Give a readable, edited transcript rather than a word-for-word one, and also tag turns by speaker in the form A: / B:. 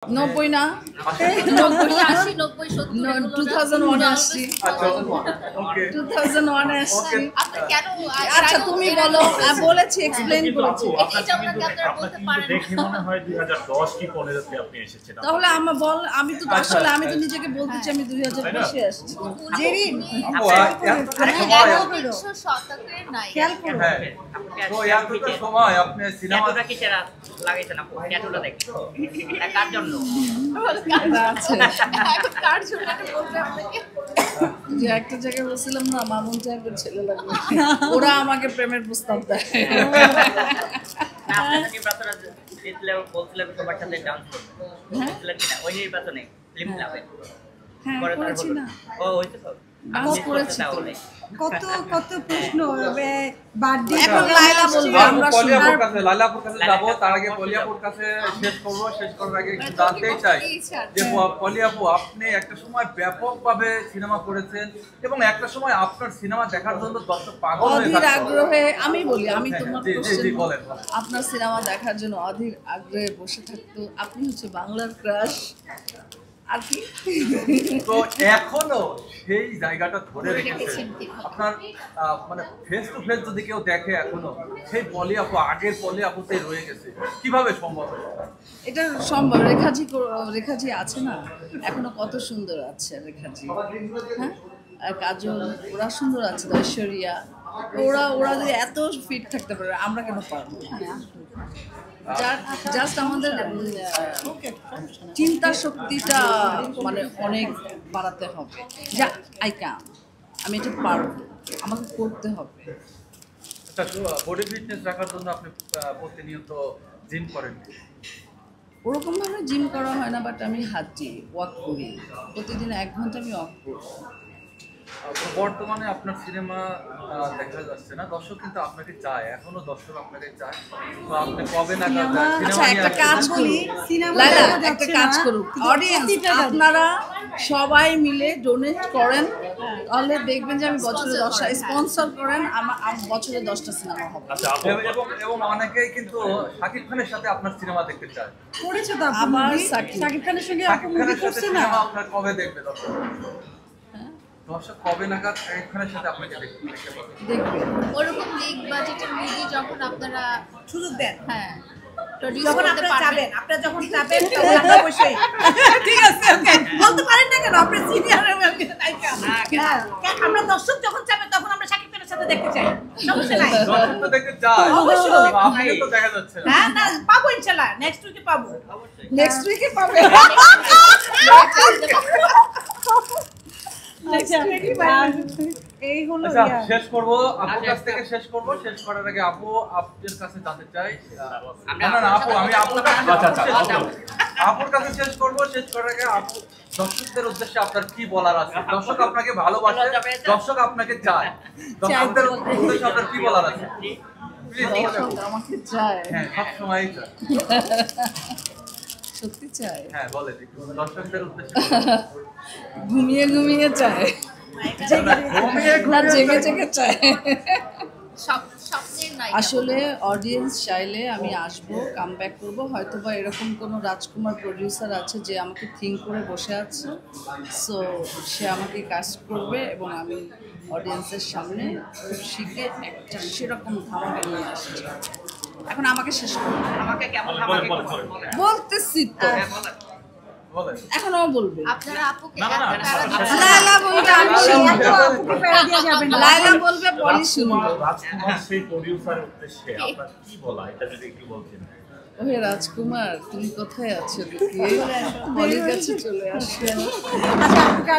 A: 90 না 90 80 90 2001 আসছি 2001 আসছি
B: আপনি কেন
A: আচ্ছা তুমি বলো বলেছি এক্সপ্লেইন করেছি
B: দেখে মনে হয় 2010 কি 15 তে আপনি এসেছেন
A: তাহলে আমি তো আসলে আমি তো নিজেকে বলতেছি আমি 2020 এ আসছি
C: জেরিন
B: শতকের নাই
C: খেয়াল করো
D: তো এতটা সময় আপনি সিনেমাটা
E: কি সেরা লাগাইছেন আপু ট্যাটুটা দেখি কার জন্য
A: আছে
B: কার জন্য এটা বলতে আপনাকে
A: যে একটা জায়গায় বলছিলাম না মামুন সাহেবের ছেলে লাগবে ওরা আমাকে প্রেমের প্রস্তাব দেয়
E: আপনারা নির্বাচনে জিতলে বলছিলেন সবার সাথে ডান্স করবেন বলছিলেন কিনা ওই নির্বাচনে ফিল্ম ক্লাবে
A: হ্যাঁ
E: পরে
A: করেছি না
E: ও হইছে তো
A: ডান্স করেছি তো
C: কত কত প্রশ্ন বার্থডে
A: এখন লাইলা বলবে আমরা
D: লাইলাপুর কাছে যাব তার আগে পলিয়াপুর কাছে শেষ করার আগে একটু জানতেই চাই যে পলিয়াপু আপনি একটা সময় ব্যাপকভাবে সিনেমা করেছেন এবং একটা সময় আপনার সিনেমা দেখার জন্য দর্শক পাগল হয়ে
A: অধীর
D: থাকতো
A: আগ্রহে আমি বলি আমি তোমার
D: জি বলেন
A: আপনার সিনেমা দেখার জন্য অধীর আগ্রহে বসে থাকতো আপনি হচ্ছে বাংলার ক্রাশ আর কি
D: তো এখনো সেই জায়গাটা ধরে রেখেছেন আপনার মানে ফেস টু ফেস যদি কেউ দেখে এখনো সেই পলিয়াপু আগের পলিয়াপুতেই রয়ে গেছে কিভাবে সম্ভব
A: এটা সম্ভব রেখাজি আছে না এখনো কত সুন্দর আছে রেখাজি হ্যাঁ আর কাজল ওরা সুন্দর আছে ঐশ্বরিয়া ওরা যদি এত ফিট থাকতে পারে আমরা কেন পারবো জাস্ট আমাদের চিন্তা শক্তিটা মানে অনেক বাড়াতে হবে যা আমি এটা পারবো আমাকে করতে হবে
D: আচ্ছা বডি ফিটনেস রাখার জন্য আপনি প্রতিনিয়ত জিম করেন
A: ওরকম ভাবে জিম করা হয় না বাট আমি হাঁটি ওয়াক করি প্রতিদিন 1 ঘন্টা আমি ওয়াক করি
D: বর্তমানে আপনার সিনেমা দেখা যাচ্ছে না দর্শক কিন্তু আপনাকে চায় এখনো দর্শক আপনাকে চায় তো আপনি কবে নাগাদ
A: আচ্ছা একটা কাজ করি লাইলা একটা কাজ করুক অডিয়েন্স আপনারা সবাই মিলে ডোনেট করেন তাহলে দেখবেন যে আমি বছরে 10টা স্পন্সর করেন আমার বছরে 10টা সিনেমা হবে
D: এবং অনেকেই কিন্তু শাকিব খানের সাথে আপনার সিনেমা দেখতে চায়
C: করেছে তো
A: আবার
C: শাকিব খানের সঙ্গে আপু
D: শাকিব
C: মুভি
D: খানের সাথে
C: করছে না
D: সিনেমা আপনার কবে দেখবে দর্শক কবে নাগাদ শাকিব খানের সাথে আপনাকে দেখতে পাবে
A: দেখবে
B: ওরকম বিগ বাজেটের মুভি যখন আপনারা
C: সুযোগ দেন
B: হ্যাঁ
C: যখন আপনারা যাবেন তখন আমরা অবশ্যই ঠিক আছে ওকে বলতে পারেন না কেন আপনি সিনিয়র আমরা দর্শক যখন যাবে তখন আমরা শাকিব খানের সাথে দেখতে চাই সমস্যা নাই
D: দর্শক তো দেখতে চায়
C: অবশ্যই
D: আপনাকে তো দেখা যাচ্ছে না
C: হ্যাঁ না পাবো ইনশাআল্লাহ নেক্সট উইকে পাবো
A: নেক্সট উইকে পাবে
C: এই হলো
D: আচ্ছা শেষ করব আপুর কাছ থেকে শেষ করার আগে আপু আপনার কাছে জানতে চাই না আপু আমি আপনার আপুর কাছে শেষ করার আগে আপু দর্শকদের উদ্দেশ্যে আপনার কি বলার আছে দর্শক আপনাকে ভালোবাসে দর্শক আপনাকে চায় দর্শকদের উদ্দেশ্যে আপনার কি বলার আছে
A: আমাকে চায়
D: হ্যাঁ সব সময় চায়
A: সত্যি চায়
D: হ্যাঁ বলেন একটু দর্শকদের উদ্দেশ্যে
A: ঘুমিয়ে চায় জেগে চায়
B: স্বপ্নের নাই
A: আসলে অডিয়েন্স চাইলে আমি আসবো কাম ব্যাক করবো হয়তো বা এরকম কোনো রাজকুমার প্রডিউসার আছে যে আমাকে থিঙ্ক করে বসে আছে সো সে আমাকে কাস্ট করবে এবং আমি অডিয়েন্সের সামনে শিখে একটা সেরকম ধামাকা নিয়ে আসছি এখন আমাকে শেষ করবো
E: আমাকে কেমন
A: বলতেছি তো
D: বলেন
A: এখনো বলবে
B: আপনারা আপুকে
A: লাইলা বলবে আমি লাইলা বলবে পলি শুনবো
B: রাজকুমার সেই প্রোডিউসারের উদ্দেশ্যে আপনার কি বলা এটা যদি একটু বলতেন
A: ওহে রাজকুমার তুমি কোথায় আছো লুকিয়ে পলির কাছে চলে আসো
C: আচ্ছা